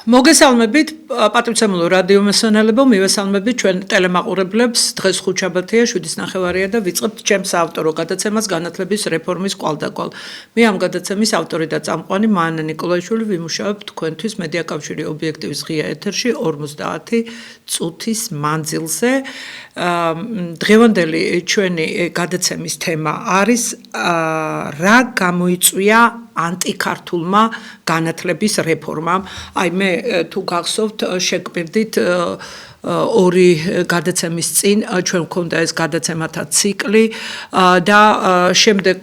მოგესალმებით პატრიცემულო რადიო მოსანელებო მივესალმებით ჩვენ ტელემაყურებლებს დღეს ხუთშაბათია 7:09 და ვიწყებთ ჩემს ავტორო გადაცემას განათლების რეფორმის კვალდაკვალ მე ამ გადაცემის ავტორი და წამყვანი მანა ნიკოლაიშვილი ვიმუშავებ თქვენთვის მედია კავშირი ობიექტივის ღია ეთერში 50 წუთის მანძილზე დღევანდელი ჩვენი გადაცემის თემა არის რა გამოიწვია ანტიქართულმა განათლების რეფორმამ. Აი მე თუ გახსოვთ შეგვირდით ორი გადაცემის წინ ჩვენ გვქონდა ეს გადაცემათა ციკლი და შემდეგ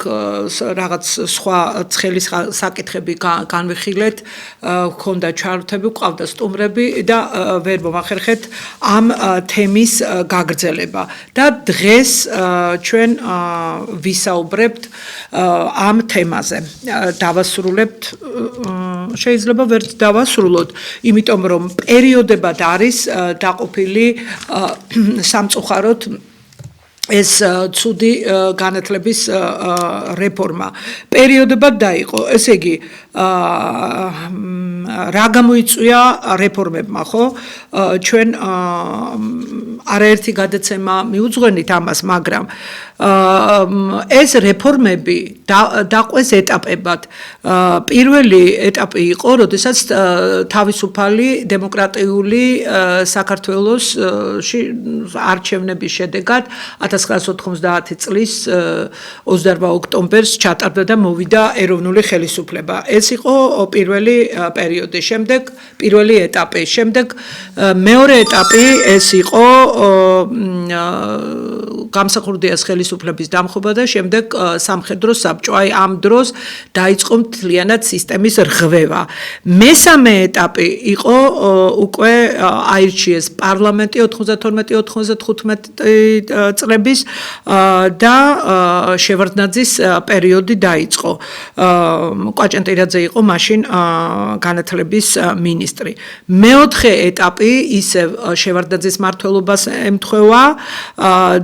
რაღაც სხვა ცხელის საკითხები განვიხილეთ, გვქონდა ჩართები, გვყავდა სტუმრები და ვერ მომახერხეთ ამ თემის გაგრძელება. და დღეს ჩვენ ვისაუბრებთ ამ თემაზე. დავასრულებთ შეიძლება ვერც დავასრულოთ, იმიტომ რომ პერიოდებად არის დაყოფილი სამწუხაროდ ეს ცუდი განათლების რეფორმა. პერიოდებად დაიყო, ესე იგი რა გამოიწვია რეფორმებმა, ხო? ჩვენ არაერთი გადაცემა მიუძღვენით ამას, მაგრამ ეს რეფორმები დაყვეს ეტაპებად. პირველი ეტაპი იყო, როდესაც თავისუფალი დემოკრატიული საქართველოს არჩევნების შედეგად 1990 წლის 28 ოქტომბერს ჩატარდა და მოვიდა ეროვნული ხელისუფლება. ეს იყო პირველი პერიოდი. შემდეგ პირველი ეტაპი. შემდეგ მეორე ეტაპი ეს იყო გამსახურდიას ხელისუფლების დამხობა და შემდეგ სამხედრო საბჭო. აი ამ დროს დაიწყო მთლიანად სისტემის რღვევა. მესამე ეტაპი იყო უკვე აირჩიეს პარლამენტი 92-95 წლების და შევარდნაძის პერიოდი დაიწყო. კვაჭენტირაძე იყო მაშინ განათლების მინისტრი. მეოთხე ეტაპი ისევ შევარდნაძის მმართველობას ემთხვევა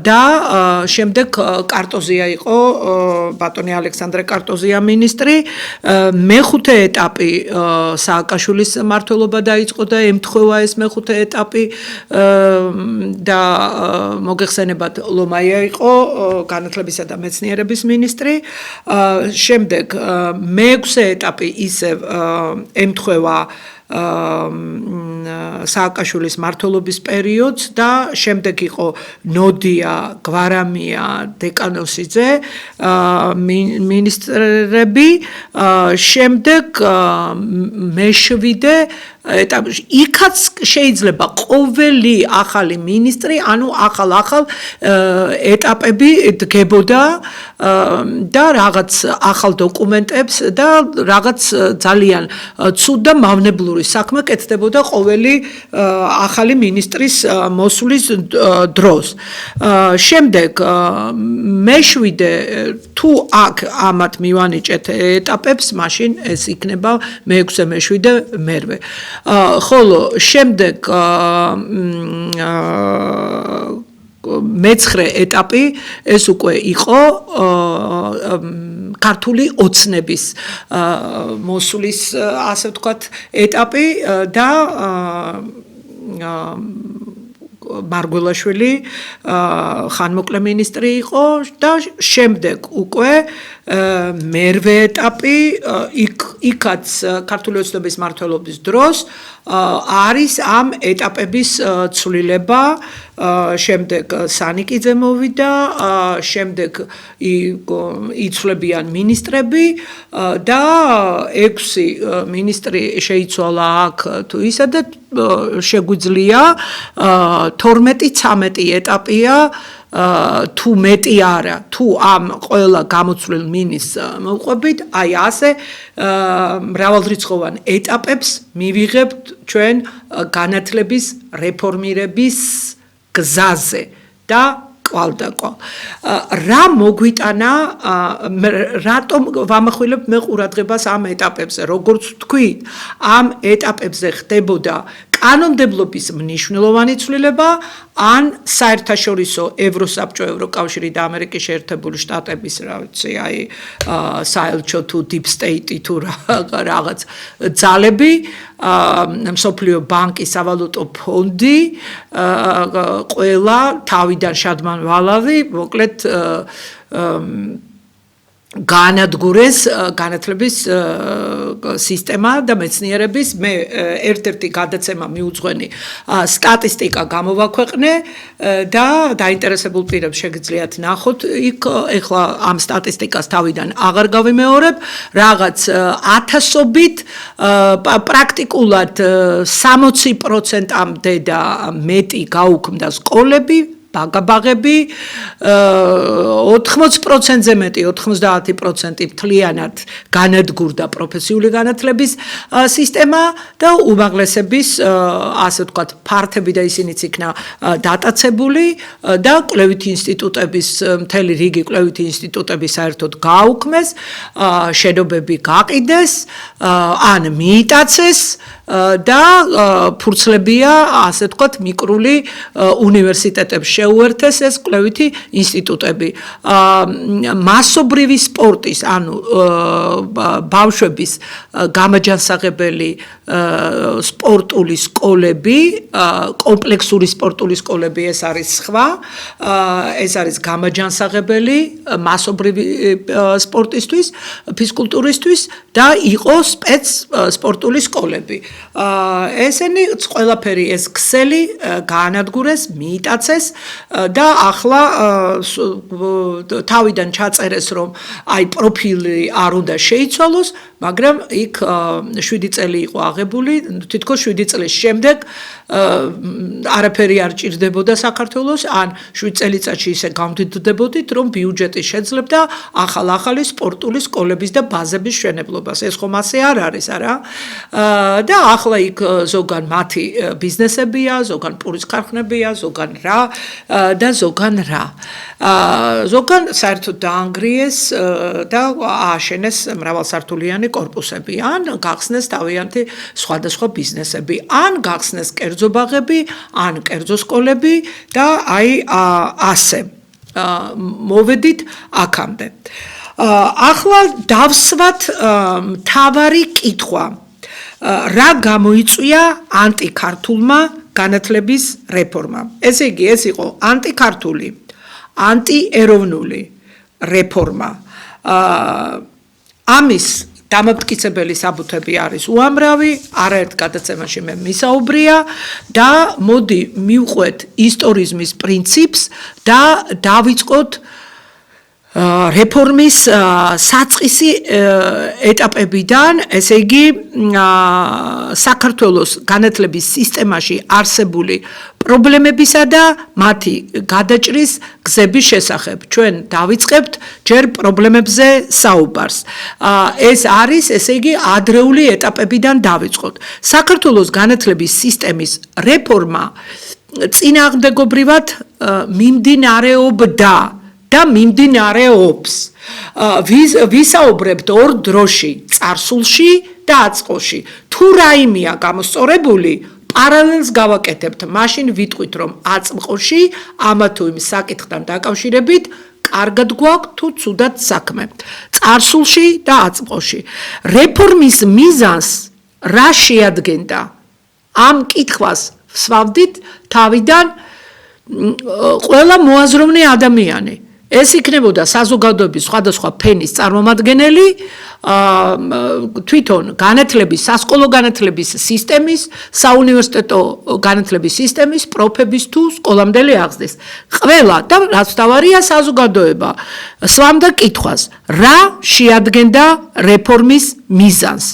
და შემდეგ კარტოზია იყო ბატონი ალექსანდრე კარტოზია მინისტრი. მეხუთე ეტაპი სააკაშვილის მმართველობა დაიწყო და ემთხვევა ეს მეხუთე ეტაპი და მოგეხსენებათ ლომაია იყო განათლებისა და მეცნიერების მინისტრი. შემდეგ მეექვსე ეტაპი ისევ ემთხვევა სააკაშვილის მმართველობის პერიოდს და შემდეგ იყო ნოდია, გვარამია, დეკანოსიძე მინისტრები. შემდეგ მეშვიდე ეტაპში იქაც შეიძლება ყოველი ახალი მინისტრი, ანუ ახალ ეტაპები დგებოდა და რაღაც ახალ დოკუმენტებს და რაღაც ძალიან ცუდ და მავნებლური საქმე კეთდებოდა ყოველი ახალი მინისტრის მოსვლის დროს. შემდეგ მეშვიდე თუ აქ ამათ მივანიჭეთ ეტაპებს, მაშინ ეს იქნება მეექვსე, მეშვიდე, მერვე. ხოლო შემდეგ მეცხრე ეტაპი ეს უკვე იყო ქართული ოცნების მოსვლის ასე ვთქვათ ეტაპი და მარგველაშვილი ხანმოკლე მინისტრი იყო და შემდეგ უკვე მერვე ეტაპი იქაც ქართული ოცნების მმართველობის დროს არის ამ ეტაპების ცვლილება. შემდეგ სანიკიძე მოვიდა, შემდეგ იცვლებიან მინისტრები და 6 მინისტრი შეიცვალა აქ თუ ისა და შეგვიძლია 12-13 ეტაპია თუ მეტი არა, თუ ამ ყველა გამოცვლილ მინისტრს მოვყვებით, აი ასე მრავალრიცხოვან ეტაპებს მივიღებთ ჩვენ განათლების რეფორმირების გზაზე და კვალდაკვალ. რა მოგვიტანა, რატომ ვამახვილებთ მე ყურადღებას ამ ეტაპებზე, როგორც თქვით, ამ ეტაპებზე ხდებოდა კანონმდებლობის მნიშვნელოვანი ცვლილება ან საერთაშორისო ევროსაბჭო, ევროკავშირი და ამერიკის შეერთებული შტატების საელჩო თუ deep state თუ რაღაც ძალები, მსოფლიო ბანკი, სავალუტო ფონდი, ყველა თავიდან შადმან ვალავი, მოკლედ განადგურეს განათლების სისტემა და მეცნიერების მე ერთ-ერთი გადაცემა მიუძღვენი სტატისტიკა გამოვაქვეყნე და დაინტერესებულ პირებს შეგიძლიათ ნახოთ იქ ეხლა ამ სტატისტიკას თავიდან აღარ გავიმეორებ რაღაც ათასობით პრაქტიკულად 60%-ამდე და მეტი გაუქმდა სკოლები ბაგაბაღები 80%-ზე მეტი 90% მთლიანად განადგურდა პროფესიული განათლების სისტემა და უმაღლესების ასე ვთქვათ ფართები და ისინიც იქნა დატაცებული და კვლევითი ინსტიტუტების მთელი რიგი კვლევითი ინსტიტუტები საერთოდ გააუქმეს შენობები გაყიდეს ან მიიტაცეს და ფურცლებია ასე ვთქვათ მიკრული უნივერსიტეტებს შეუერთეს ეს კვლევითი ინსტიტუტები მასობრივი სპორტის ანუ ბავშვების გამაჯანსაღებელი სპორტული სკოლები კომპლექსური სპორტული სკოლები ეს არის სხვა ეს არის გამაჯანსაღებელი მასობრივი სპორტისთვის ფიზკულტურისთვის და იყო სპეც სპორტული სკოლები ესენი ყველაფერი ეს ქსელი გაანადგურეს მიიტაცეს და ახლა თავიდან ჩაწერეს რომ აი პროფილი არ უნდა შეიცვალოს მაგრამ იქ 7 წელი იყო აღებული თითქოს 7 წლის შემდეგ არაფერი არ ჭირდებოდა საქართველოს ან 7 წელიწადში ისე გამდიდდებოდით რომ ბიუჯეტი შეძლებდა ახალი სპორტული სკოლების და ბაზების მშენებლობას ეს ხომ ასე არ არის არა და ახლა იქ ზოგან მათი ბიზნესებია ზოგან პურის ქარხნებია ზოგან რა და ზოგან რა ზოგან საერთოდ დაანგრიეს და ააშენეს მრავალსართულიანი კორპუსები ან გახსნეს თავიანთი სხვადასხვა ბიზნესები ან გახსნეს კერძო ბაღები ან კერძო სკოლები და აი ასე მოვედით აქამდე ახლა დავსვათ მთავარი კითხვა რა გამოიწვია ანტიქართულმა განათლების რეფორმამ ესე იგი ეს იყო ანტიქართული ანტიეროვნული რეფორმა ამის დამამტკიცებელი საბუთები არის უამრავი არაერთ გადაცემაში მე მისაუბრია და მოდი მივყვეთ ისტორიზმის პრინციპს და დავიწყოთ რეფორმის საწყისი ეტაპებიდან, ესე იგი საქართველოს განათლების სისტემაში არსებული პრობლემებისა და მათი გადაჭრის გზების შესახებ. ჩვენ დავიწყებთ ჯერ პრობლემებზე საუბარს. ეს არის, ესე იგი, ადრეული ეტაპებიდან დავიწყოთ. საქართველოს განათლების სისტემის რეფორმა წინააღმდეგობრივად მიმდინარეობდა და მიმდინარეობს. ვისაუბრებთ ორ დროში, წარსულში და აწყოში. თუ რაიმეა გამოსწორებული, პარალელს გავაკეთებთ, მაშინ ვიტყვით, რომ აწმყოში ამა თუ იმ საკითხთან დაკავშირებით კარგად გვაქვს თუ ცუდად საქმე. წარსულში და აწმყოში. რეფორმის მიზანს რა შეადგენდა? ამ კითხვას ვსვავდით თავიდან ყველა მოაზროვნე ადამიანი. ეს იქნებოდა საზოგადოების სხვადასხვა ფენის წარმომადგენელი, თვითონ განათლების, სასკოლო განათლების სისტემის, საუნივერსიტეტო განათლების სისტემის, პროფების თუ სკოლამდელი აღზრდის. ყველა და რაც თავარია საზოგადოება სვამდა კითხვას, რა შეადგენდა რეფორმის მიზანს.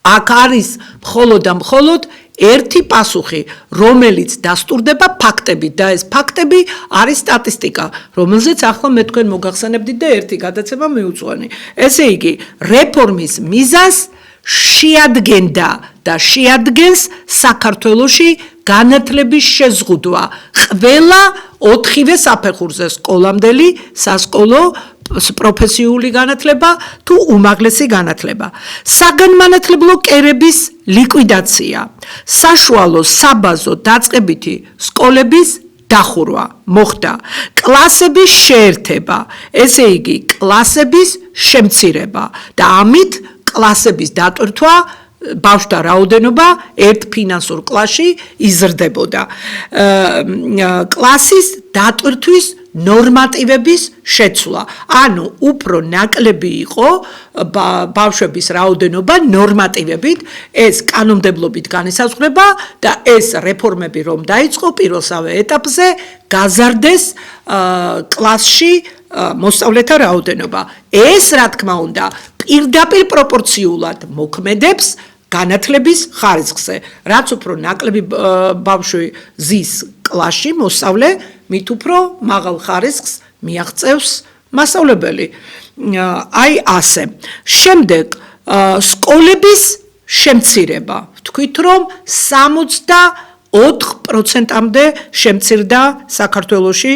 აქ არის მხოლოდ და მხოლოდ ერთი პასუხი, რომელიც დასტურდება ფაქტებით და ეს ფაქტები არის სტატისტიკა, რომელზეც ახლა მე თქვენ მოგახსენებდით და ერთი გადაცემა მივუძღვენი. ესე იგი, რეფორმის მიზანს შეადგენდა და შეადგენს საქართველოში განათლების შეზღუდვა. ყველა 4-ვე საფეხურზე სკოლამდელი, სასკოლო, პროფესიული განათლება თუ უმაღლესი განათლება. საგანმანათლებლო კერების ლიკვიდაცია, საშუალო საბაზო დაწყებითი სკოლების დახურვა მოხდა, კლასების შეერთება, ესე იგი კლასების შემცირება და ამით კლასების დატვირთვა ბავშვთა რაოდენობა ერთ ფინანსურ კლასში იზრდებოდა. კლასის დატვირთვის ნორმატივების შეცვლა, ანუ უფრო ნაკლები იყო ბავშვების რაოდენობა ნორმატივებით, ეს კანონმდებლობით განისაზღვრება და ეს რეფორმები რომ დაიწყო პირველსავე ეტაპზე გაზარდეს კლასში მოსწავლეთა რაოდენობა. ეს რა თქმა უნდა პირდაპირ პროპორციულად მოქმედებს განათლების ხარისხზე, რაც უფრო ნაკლები ბავშვი ზის კლასში მოსწავლე, მით უფრო მაღალ ხარისხს მიაღწევს მასწავლებელი. აი ასე. შემდეგ სკოლების შემცირება. ვთქვით რომ 64%-მდე შემცირდა საქართველოში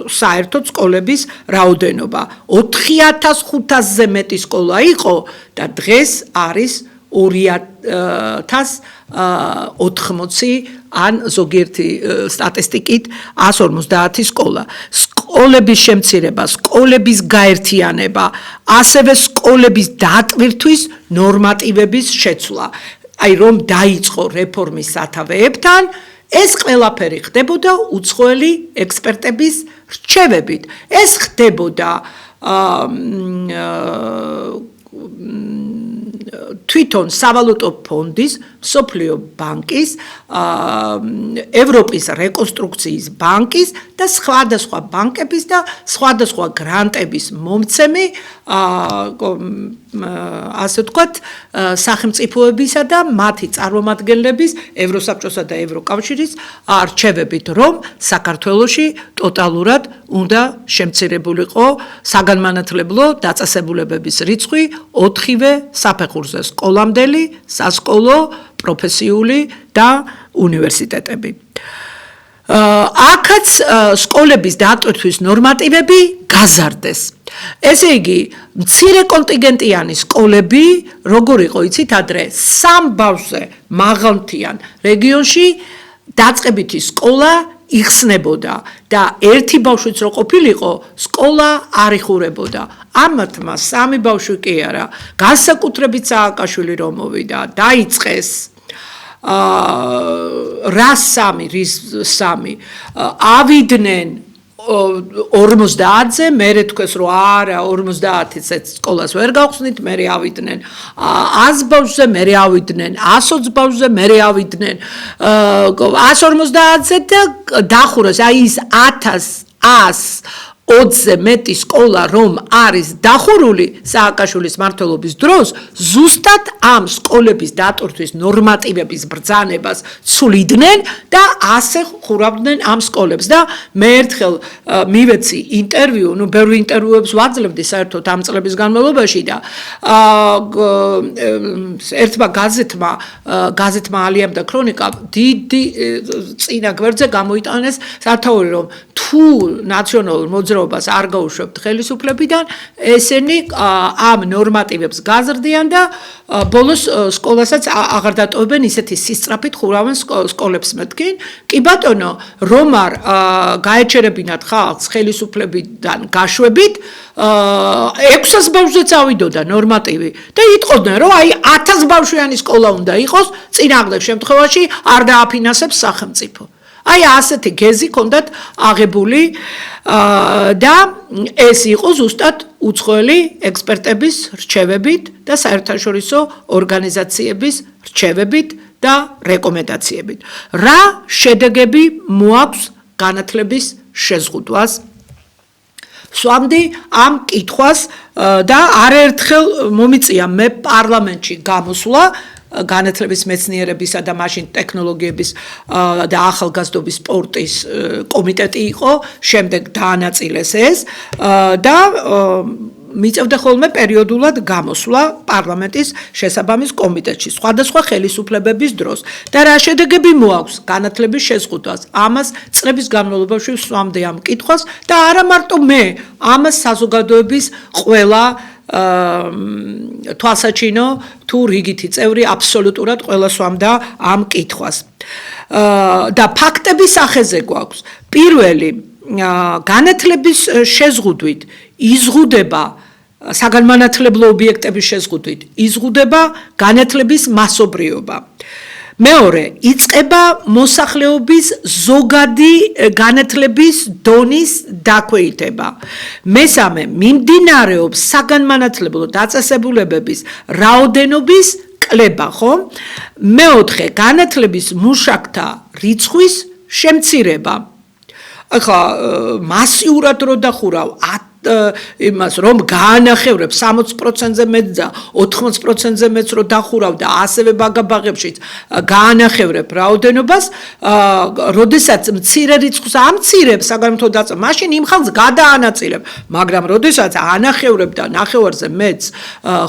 საერთოდ სკოლების რაოდენობა. 4500-ზე მეტი სკოლა იყო და დღეს არის 2080 ან ზოგიერთი სტატისტიკით 150 სკოლა. სკოლების შემცირება, სკოლების გაერთიანება, ასევე სკოლების დატვირთვის ნორმატივების შეცვლა. აი რომ დაიწყო რეფორმის სათავეებთან, ეს ყველაფერი ხდებოდა უცხოელი ექსპერტების რჩევებით. ეს ხდებოდა თვითონ სავალუტო ფონდის, მსოფლიო ბანკის, ევროპის რეკონსტრუქციის ბანკის და სხვადასხვა ბანკების და სხვადასხვა გრანტების მომცემი, ასე ვთქვათ, სახელმწიფოებისა და მათი წარმომადგენლების, ევროსაბჭოსა და ევროკავშირის რჩევებით, რომ საქართველოში ტოტალურად უნდა შემცირებულიყო საგანმანათლებლო დაწესებულებების რიცხვი 4-ვე საფეხურზე: სკოლამდელი, სასკოლო, პროფესიული და უნივერსიტეტები. აქაც სკოლების დატვირთვის ნორმატივები გაზარდეს. ესე იგი, მცირე კონტინგენტიანი სკოლები, როგორ იყო იცით ადრე, 3 ბავშვზე მაღალმთიან რეგიონში დაწყებითი სკოლა იხსნებოდა და ერთი ბავშვიც რო ყოფილიყო, სკოლა არ იხურებოდა. ამათმა 3 ბავშვი კი არა, განსაკუთრებით სააკაშვილი რომ მოვიდა, დაიწყეს რა 3, რის 3, ავიდნენ 50-ზე, მერე თქვეს რომ არა 50-ზე სკოლას ვერ გავხსნით, მერე ავიდნენ 100 ბავშვზე, მერე ავიდნენ 120 ბავშვზე, მერე ავიდნენ 150-ზე და დახურეს. აი ის 1120-ზე მეტი სკოლა რომ არის დახურული სააკაშვილის მმართველობის დროს, ზუსტად ამ სკოლების დატვირთვის ნორმატივების ბრძანებას ცვლიდნენ და ასე ხურავდნენ ამ სკოლებს. და მე ერთხელ მივეცი ინტერვიუ, ბევრი ინტერვიუებს ვაძლევდი საერთოდ ამ წლების განმავლობაში და ერთმა გაზეთმა ალიამ და ქრონიკა დიდი წინა გვერდზე გამოიტანეს სათაური, რომ თუ ნაციონალურ მოძრაობას არ გაუშვებთ ხელისუფლებიდან, ესენი ამ ნორმატივებს გაზრდიან და ბოლოს სკოლასაც აღარ დატოვებენ, ისეთი სისწრაფით ხურავენ სკოლებს მეთქინ. კი ბატონო, რომ არ გაეჩერებინათ ხალხს ხელისუფლებიდან გაშვებით, 600 ბავშვზე წავიდოდა ნორმატივი და იტყოდნენ, რომ აი 1000 ბავშვიანი სკოლა უნდა იყოს, წინააღმდეგ შემთხვევაში არ დააფინანსებს სახელმწიფო. აი ასეთი გეზი ჰქონდათ აღებული და ეს იყო ზუსტად უცხოელი ექსპერტების რჩევებით და საერთაშორისო ორგანიზაციების რჩევებით და რეკომენდაციებით. რა შედეგები მოაქვს განათლების შეზღუდვას? სვამდი ამ კითხვას და არაერთხელ მომიწია მე პარლამენტში გამოსვლა განათლების მეცნიერებისა და მაშინ ტექნოლოგიების და ახალგაზრდობის სპორტის კომიტეტი იყო, შემდეგ დაანაწილეს ეს და მიწევდა ხოლმე პერიოდულად გამოსვლა პარლამენტის შესაბამის კომიტეტში სხვადასხვა ხელისუფლებების დროს და რა შედეგები მოაქვს განათლების შეზღუდვას. ამას წლების განმავლობაში ვსვამდი ამ კითხვას და არა მარტო მე, ამას საზოგადოების ყველა თვალსაჩინო თუ რიგითი წევრი აბსოლუტურად ყველა სვამდა ამ კითხვას. და ფაქტების სახეზე გვაქვს. პირველი, განათლების შეზღუდვით იზღუდება საგანმანათლებლო ობიექტების შეზღუდვით იზღუდება განათლების მასობრიობა. მეორე, იწყება მოსახლეობის ზოგადი განათლების დონის დაქვეითება. მესამე, მიმდინარეობს საგანმანათლებლო დაწესებულებების რაოდენობის კლება, ხო? მეოთხე, განათლების მუშაკთა რიცხვის შემცირება. ახლა მასიურად რო დახურავ იმას რომ გაანახევრებ 60%-ზე მეტ და 80%-ზე მეტ რო დახურავ და ასევე ბაგაბაღებშიც გაანახევრებ რაოდენობას, როდესაც მცირე რიცხვს ამცირებ საგანმანათლებლო დაწესება, მაშინ იმ ხალხს გადაანაწილებ, მაგრამ როდესაც ანახევრებ და ნახევარზე მეტს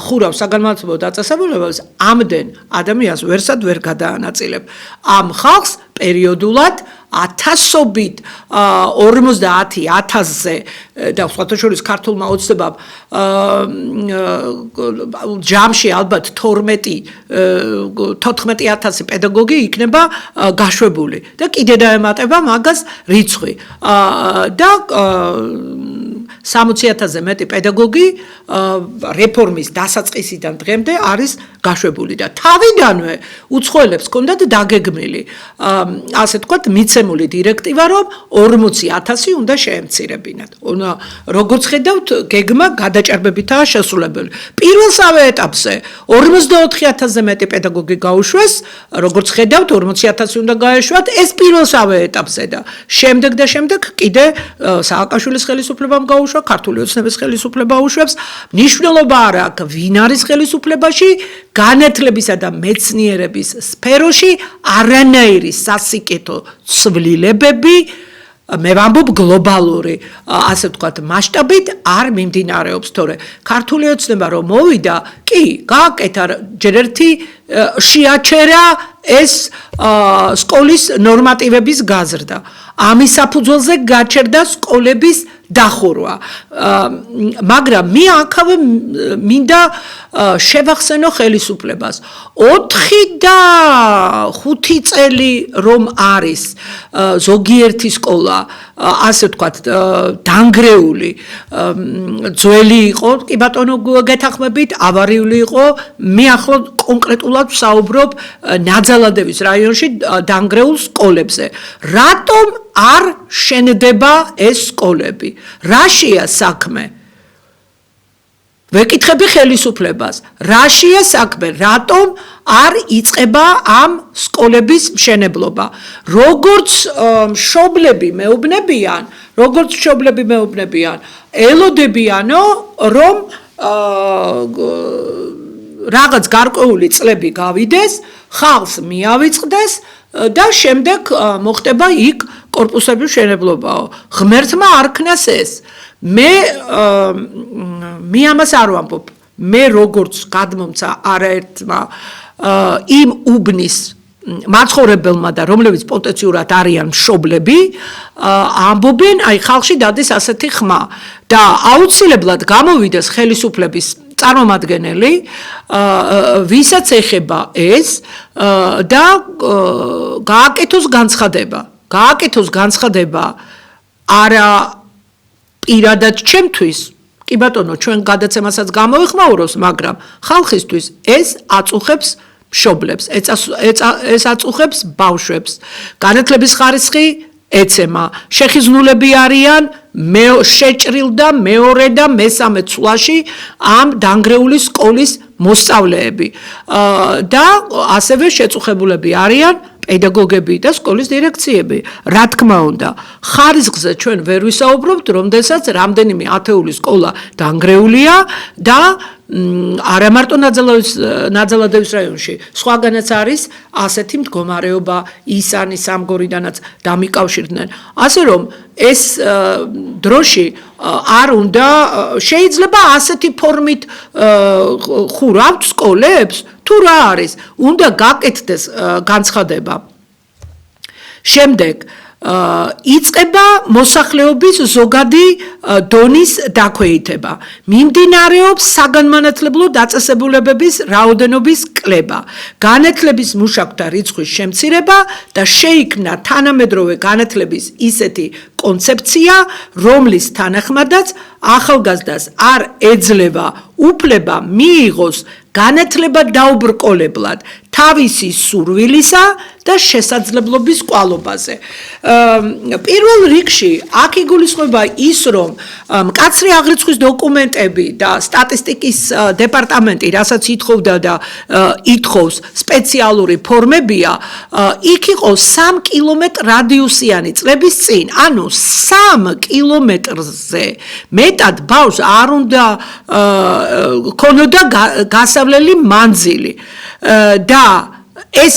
ხურავ საგანმანათლებლო დაწესებულებას, ამდენ ადამიანს ვერსად ვერ გადაანაწილებ. ამ ხალხს პერიოდულად ათასობით 50,000-ზე და სხვათა შორის ქართულმა ოცნებამ ჯამში ალბათ 14,000 პედაგოგი იქნება გაშვებული და კიდე დაემატება მაგას რიცხვი და 60,000-ზე მეტი პედაგოგი რეფორმის დასაწყისიდან დღემდე არის გაშვებული და თავიდანვე უცხოელებს ჰქონდათ დაგეგმილი ასე ვთქვათ მიცემული დირექტივა რომ 40,000 უნდა შეემცირებინათ. როგორც ხედავთ, გეგმა გადაჭარბებითაა შესრულებული. პირველსავე ეტაპზე 54,000-ზე მეტი პედაგოგი გაუშვეს, როგორც ხედავთ 40,000 უნდა გაეშვათ, ეს პირველსავე ეტაპზე და შემდეგ კიდე სააკაშვილის ხელისუფლებამ გაუშვა, ქართული ოცნების ხელისუფლება უშვებს. მნიშვნელობა არ აქვს ვინ არის ხელისუფლებაში, განათლებისა და მეცნიერების სფეროში არანაირი სასიკეთო ცვლილებები მე ვამბობ გლობალური ასე ვთქვათ მასშტაბით არ მიმდინარეობს, თორე ქართული ოცნება რომ მოვიდა, კი, გააკეთა ჯერ ერთი შეაჩერა ეს სკოლის ნორმატივების გაზრდა. ამის საფუძველზე გაჩერდა სკოლების დახურვა. მაგრამ მე აქავე მინდა შევახსენო ხელისუფლებას. 4 და 5 წელი რომ არის ზოგიერთი სკოლა ასე ვთქვათ დანგრეული, ძველი იყო, კი ბატონო გეთანხმებით, ავარიული იყო, მე ახლა კონკრეტულად ვსაუბრობ ნაძალადევის რაიონში დანგრეულ სკოლებზე. რატომ არ შენდება ეს სკოლები? რაშია საქმე? ვეკითხები ხელისუფლებას, რაშია საქმე? რატომ არ იწყება ამ სკოლების მშენებლობა? როგორც მშობლები მეუბნებიან, ელოდებიანო, რომ რაღაც გარკვეული წლები გავიდეს, ხალხს მიავიწყდეს და შემდეგ მოხდება იქ კორპუსების მშენებლობაო. ღმერთმა არქნას ეს. მე ამას არ ვამბობ. მე როგორც გადმომცა არაერთმა იმ უბნის მაცხოვრებელმა და რომლებიც პოტენციურად არიან მშობლები, ამბობენ, აი ხალხში დადეს ასეთი ხმა და აუცილებლად გამოვიდეს ხელისუფლების წარმომადგენელი, ვისაც ეხება ეს და გააკეთოს განცხადება არა პირადად ჩემთვის, კი ბატონო, ჩვენ გადაცემასაც გამოიხმაუროს, მაგრამ ხალხისთვის ეს აწუხებს მშობლებს, ეს აწუხებს ბავშვებს. განათლების ხარისხი ეცემა, შეხიზნულები არიან შეჭრილ და მეორე და მესამე ცვლაში ამ დანგრეული სკოლის მოსწავლეები და ასევე შეწუხებულები არიან პედაგოგები და სკოლის დირექციები. რა თქმა უნდა, ხარისხზე ჩვენ ვერ ვისაუბრობთ, რომელსაც რამდენიმე ათეული სკოლა დანგრეულია და არა მარტო ნაძალადევის რაიონში, სხვაგანაც არის ასეთი მდგომარეობა ისანი სამგორიდანაც დამიკავშირდნენ. ასე რომ ეს დროში არ უნდა შეიძლება ასეთი ფორმით ხურავთ სკოლებს თუ რა არის, უნდა გაკეთდეს განცხადება. შემდეგ იწყება მოსახლეობის ზოგადი დონის დაქვეითება. მიმდინარეობს საგანმანათლებლო დაწესებულებების რაოდენობის კლება, განათლების მუშაკთა რიცხვის შემცირება და შეიქმნა თანამედროვე განათლების ისეთი კონცეფცია, რომლის თანახმადაც ახალგაზრდას არ ეძლევა უფლება მიიღოს განათლება დაუბრკოლებლად თავისი სურვილისა და შესაძლებლობის კვალობაზე. პირველ რიგში აქ იგულისხმება ის, რომ მკაცრი აღრიცხვის დოკუმენტები და სტატისტიკის დეპარტამენტი, რასაც ითხოვდა და ითხოვს სპეციალური ფორმებია, იქ იყო 3 კილომეტრ რადიუსიანი წლების წინ, ანუ 3 კილომეტრზე მეტად ბავშვს არ უნდა ქონოდა გასავლელი მანძილი და ეს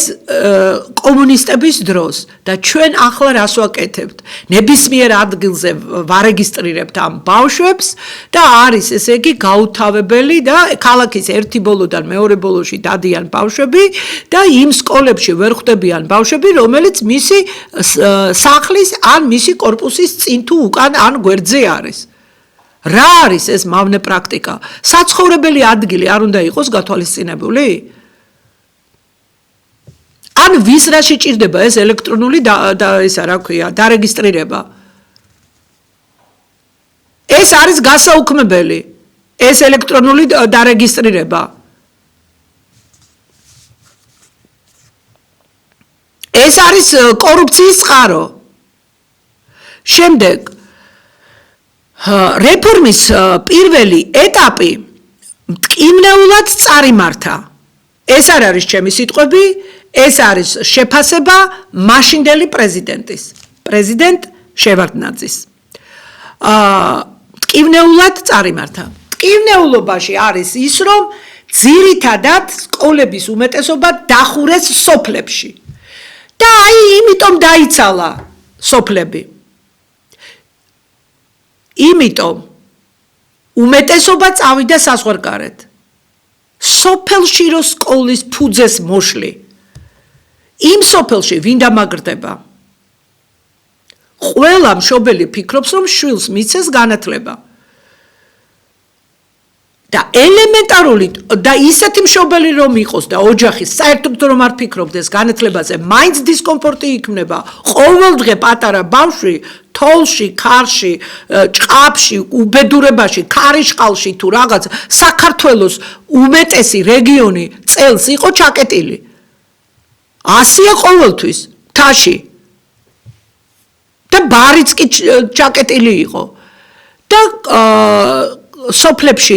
კომუნისტების დროს და ჩვენ ახლა რას ვაკეთებთ? ნებისმიერ ადგილზე ვარეგისტრირებთ ამ ბავშვებს და არის ესე იგი გაუთავებელი და ქალაქის ერთი ბოლოდან მეორე ბოლოში დადიან ბავშვები და იმ სკოლებში ვერ ხვდებიან ბავშვები, რომელიც მისი სახლის ან მისი კორპუსის წინ თუ უკან ან გვერდზე არის. რა არის ეს მავნე პრაქტიკა? საცხოვრებელი ადგილი არ უნდა იყოს გათვალისწინებული? ან ვის რა შეჭირდება ეს ელექტრონული და ისა რა ქვია, დარეგისტრირება? ეს არის გასაუქმებელი, ეს ელექტრონული დარეგისტრირება. ეს არის კორუფციის წყარო. შემდეგ რეფორმის პირველი ეტაპი მტკივნეულად წარიმართა. ეს არ არის ჩემი სიტყვები, ეს არის შეფასება მაშინდელი პრეზიდენტის, პრეზიდენტ შევარდნაძის. მტკივნეულად წარიმართა. მტკივნეულობაში არის ის, რომ ძირითადად სკოლების უმეტესობა დახურეს სოფლებში. და აი იმიტომ დაიცალა სოფლები. იმიტომ უმეტესობა წავიდა საზღვარგარეთ. სოფელში რო სკოლის ფუძეს მოშლი, იმ სოფელში ვინ დამაგრდება? ყველა მშობელი ფიქრობს, რომ შვილს მიცეს განათლება. და ელემენტარული და ისეთი მშობელი რომ იყოს და ოჯახი საერთოდ რომ არ ფიქრობდეს განათლებაზე, მაინც დისკომფორტი იქმნება. ყოველდღე პატარა ბავშვი თოლში, ქარში, ჭყაფში, უბედურებაში, ქარიშყალში თუ რაღაც საქართველოს უმეტესი რეგიონი წელს იყო ჩაკეტილი. 100-ია ყოველთვის მთაში. და ბარიც კი ჩაკეტილი იყო. და სოფლებში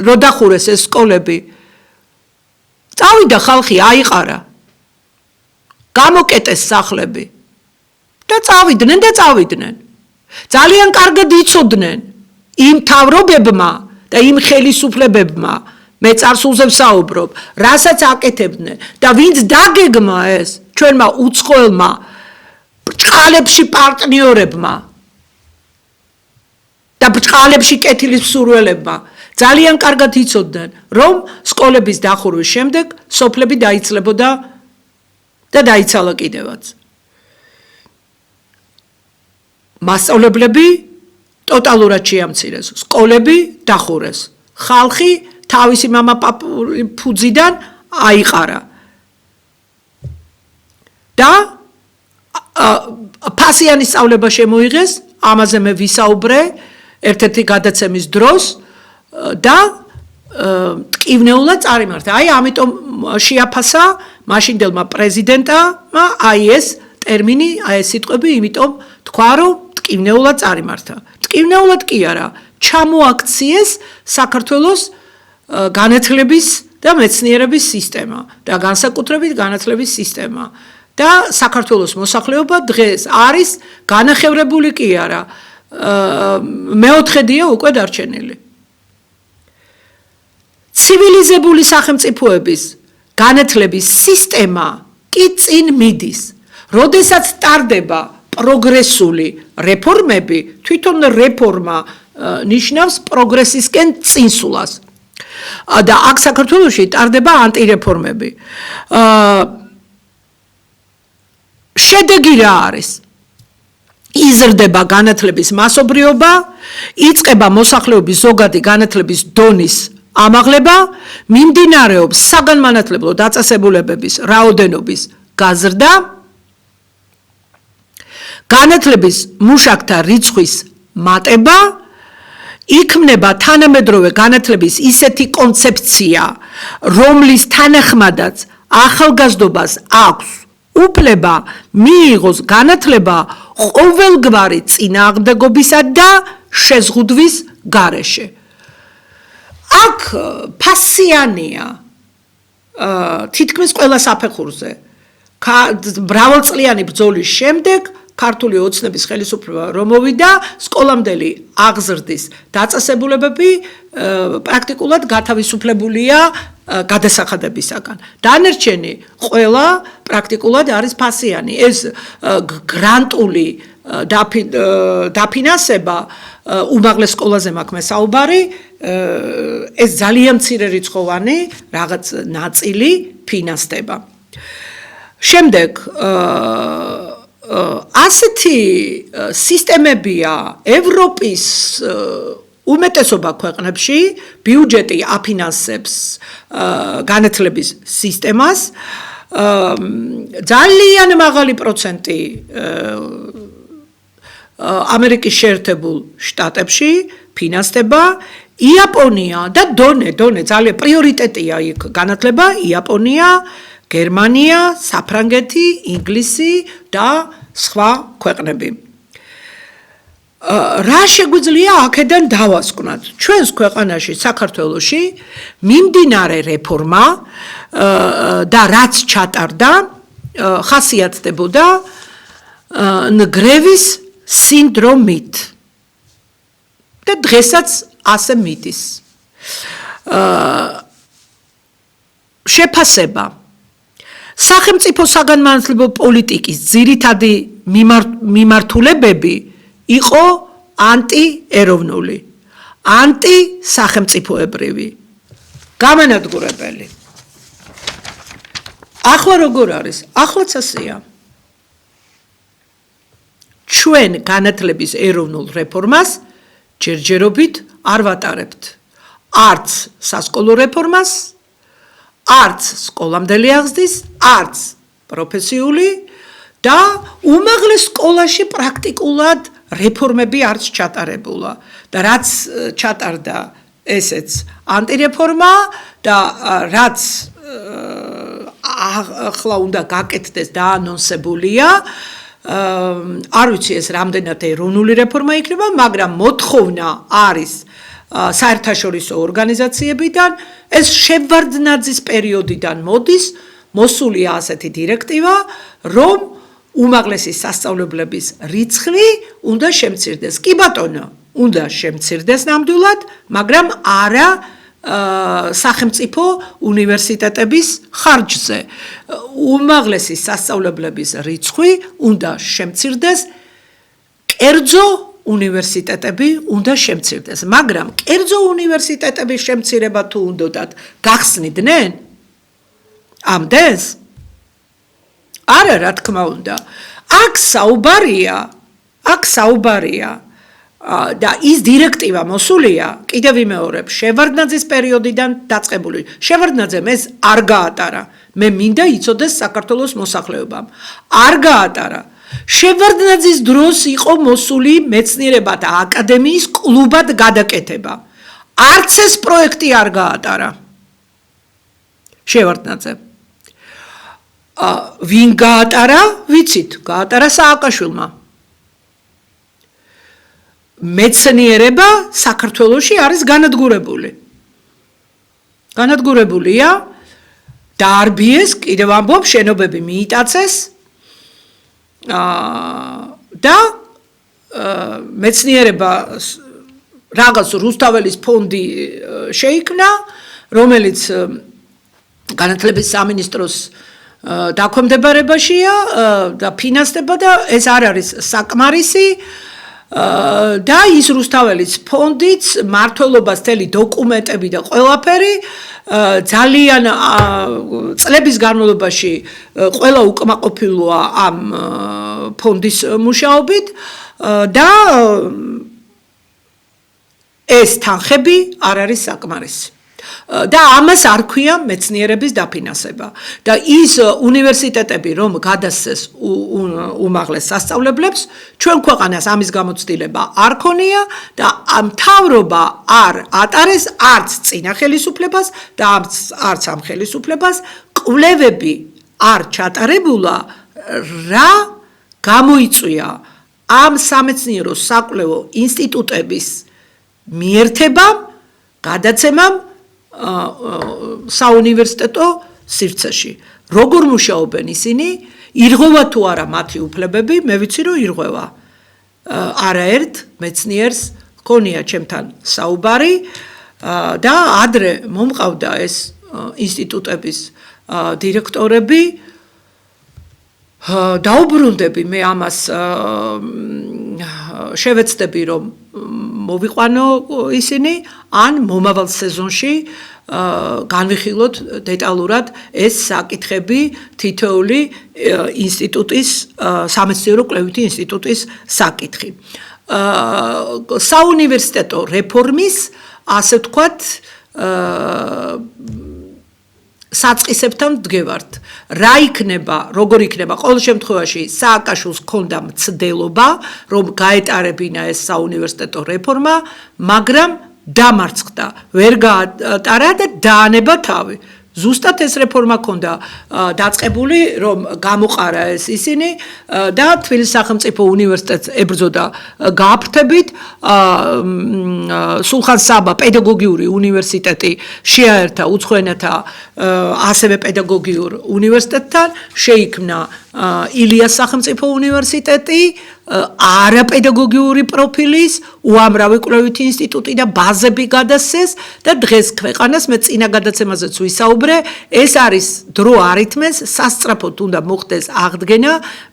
რო დახურეს ეს სკოლები, წავიდა ხალხი, აიყარა. გამოკეტეს სახლები. და წავიდნენ. ძალიან კარგად იცოდნენ იმ მთავრობებმა და იმ ხელისუფლებებმა, მე წარსულზე ვსაუბრობ, რასაც აკეთებდნენ და ვინც დაგეგმა ეს ჩვენმა უცხოელმა ბრჭყალებში პარტნიორებმა და ბრჭყალებში კეთილის მსურველებმა ძალიან კარგად იცოდნენ, რომ სკოლების დახურვის შემდეგ სოფლები დაიცლებოდა და დაიცალა კიდევაც. მასწავლებლები ტოტალურად შეამცირეს, სკოლები დახურეს. ხალხი თავისი მამაპაპუძიდან აიყარა. და ფასიანი სწავლება შემოიღეს, ამაზე მე ვისაუბრე ერთ-ერთი გადაცემის დროს და მტკივნეულად წარიმართა. აი ამიტომ შეაფასა მაშინდელმა პრეზიდენტმა აი ეს ტერმინი, აი ეს სიტყვები, იმიტომ თქვა, რომ მტკივნეულად წარიმართა. მტკივნეულად კი არა, ჩამოაქციეს საქართველოს განათლების და მეცნიერების სისტემა და განსაკუთრებით განათლების სისტემა. და საქართველოს მოსახლეობა დღეს არის განახევრებული კი არა, მეოთხედია უკვე დარჩენილი. ცივილიზებული სახელმწიფოების განათლების სისტემა კი წინ მიდის. როდესაც ტარდება პროგრესული რეფორმები, თვითონ რეფორმა ნიშნავს პროგრესისკენ წინსულას. და აქ საქართველოში ტარდება ანტირეფორმები. შედეგი რა არის? იზრდება განათლების მასობრიობა, იწყება მოსახლეობის ზოგადი განათლების დონის ამაღლება, მიმდინარეობს საგანმანათლებლო დაწესებულებების რაოდენობის გაზრდა, განათლების მუშაკთა რიცხვის მატება, იქმნება თანამედროვე განათლების ისეთი კონცეფცია, რომლის თანახმადაც ახალგაზრდობას აქვს უფლება მიიღოს განათლება ყოველგვარი წინააღმდეგობისა და შეზღუდვის გარეშე. აქ ფასიანია თითქმის ყველა საფეხურზე. მრავალწლიანი ბრძოლის შემდეგ ქართული ოცნების ხელისუფლება რომ მოვიდა, სკოლამდელი აღზრდის დაწესებულებები პრაქტიკულად გათავისუფლებულია გადასახადებისაგან. დანარჩენი ყველა პრაქტიკულად არის ფასიანი. ეს გრანტული დაფინანსება უმაღლეს სკოლაზე მაქვს მე საუბარი, ეს ძალიან მცირე რიცხოვანი რაღაც ნაწილი ფინანსდება. შემდეგ ასეთი სისტემებია ევროპის უმეტესობა ქვეყნებში ბიუჯეტი აფინანსებს განათლების სისტემას, ძალიან მაღალი პროცენტი ამერიკის შეერთებულ შტატებში ფინანსდება, იაპონია და დონე ძალიან პრიორიტეტია იქ განათლება, იაპონია, გერმანია, საფრანგეთი, ინგლისი და სხვა ქვეყნები. რა შეგვიძლია აქედან დავასკვნათ? ჩვენს ქვეყანაში, საქართველოში მიმდინარე რეფორმა და რაც ჩატარდა, ხასიათდებოდა ნგრევის სინდრომით. და დღესაც ასე მიდის. შეფასება სახელმწიფო საგანმანათლებლო პოლიტიკის ძირითადი მიმართულებები იყო ანტიეროვნული, ანტისახელმწიფოებრივი, გამანადგურებელი. ახლა როგორ არის? ახლაც ასეა. ჩვენ განათლების ეროვნულ რეფორმას ჯერჯერობით არ ვატარებთ. არც სასკოლო რეფორმას, არც სკოლამდელი აღზრდის, არც პროფესიული და უმაღლეს სკოლაში პრაქტიკულად რეფორმები არც ჩატარებულა. და რაც ჩატარდა, ესეც ანტირეფორმა და რაც ახლა უნდა გაკეთდეს დაანონსებულია, არ ვიცი ეს რამდენად ეროვნული რეფორმა იქნება, მაგრამ მოთხოვნა არის საერთაშორისო ორგანიზაციებიდან, ეს შევარდნაძის პერიოდიდან მოდის, მოსულია ასეთი დირექტივა, რომ უმაღლესი სასწავლებლების რიცხვი უნდა შემცირდეს. კი ბატონო, უნდა შემცირდეს ნამდვილად, მაგრამ არა სახელმწიფო უნივერსიტეტების ხარჯზე. უმაღლესი სასწავლებლების რიცხვი უნდა შემცირდეს, კერძო უნივერსიტეტები უნდა შემცირდეს, მაგრამ კერძო უნივერსიტეტების შემცირება თუ უნდათ გახსნიდნენ ამდენს? არა, რა თქმა უნდა. აქ საუბარია და ის დირექტივა მოსულია, კიდევ ვიმეორებ, შევარდნაძის პერიოდიდან დაწყებული. შევარდნაძემ ეს არ გაატარა. მე მინდა იცოდეს საქართველოს მოსახლეობამ. არ გაატარა. შევარდნაძის დროს იყო მოსული მეცნიერებათა აკადემიის კლუბად გადაკეთება. არც ეს პროექტი არ გაატარა. შევარდნაძე. ვინ გაატარა? ვიცით, გაატარა სააკაშვილმა. მეცნიერება საქართველოში არის განადგურებული. განადგურებულია, დაარბიეს, კიდევ ამბობ, შენობები მიიტაცეს და მეცნიერება რაღაც რუსთაველის ფონდი შეიქმნა რომელიც განათლების სამინისტროს დაქვემდებარებაშია და ფინანსდება და ეს არ არის საკმარისი და ის რუსთაველის ფონდიც მართლობას თელი დოკუმენტები და ყველაფერი ძალიან წლების განმავლობაში ყველა უკმაყოფილოა ამ ფონდის მუშაობით და ეს თანხები არ არის საკმარისი. და ამას არ ქვია მეცნიერების დაფინანსება და ის უნივერსიტეტები რომ გადასცეს უმაღლეს სასწავლებლებს ჩვენ ქვეყანას ამის გამოცდილება არ ქონია და მთავრობა არ ატარეს არც წინა ხელისუფლებას და არც ამ ხელისუფლებას კვლევები არ ჩატარებულა რა გამოიწვია ამ სამეცნიერო საკვლევო ინსტიტუტების მიერთებამ გადაცემამ საუნივერსიტეტო სივრცეში. როგორ მუშაობენ ისინი? ირღვევა თუ არა მათი უფლებები? მე ვიცი რომ ირღვევა. არაერთ მეცნიერს ქონია ჩემთან საუბარი და ადრე მომყავდა ეს ინსტიტუტების დირექტორები. დაუბრუნდები მე ამას შევეცდები რომ მოვიყვანო ისინი ან მომავალ სეზონში განვიხილოთ დეტალურად ეს საკითხები თითოეული ინსტიტუტის სამეცნიერო კვლევითი ინსტიტუტის საკითხი. საუნივერსიტეტო რეფორმის ასე ვთქვათ საწყისებთან ვდგევართ. რა იქნება, როგორ იქნება, ყოველ შემთხვევაში სააკაშვილს ჰქონდა მცდელობა, რომ გაეტარებინა ეს საუნივერსიტეტო რეფორმა, მაგრამ დამარცხდა, ვერ გაატარა და დაანება თავი. ზუსტად ეს რეფორმა ჰქონდა დაწყებული, რომ გამოყარა ეს ისინი და თბილისის სახელმწიფო უნივერსიტეტს ებრძოდა გააფრთებით. სულხან საბა პედაგოგიური უნივერსიტეტი შეაერთა უცხოენათა ასევე პედაგოგიურ უნივერსიტეტთან, შეიქმნა ილიას სახელმწიფო უნივერსიტეტი, არაპედაგოგიური პროფილის უამრავი კვლევითი ინსტიტუტი და ბაზები გადასცეს და დღეს ქვეყანას მე წინა გადაცემაზეც ვისაუბრე, ეს არის დრო არითმეს, სასწრაფოდ უნდა მოხდეს აღდგენა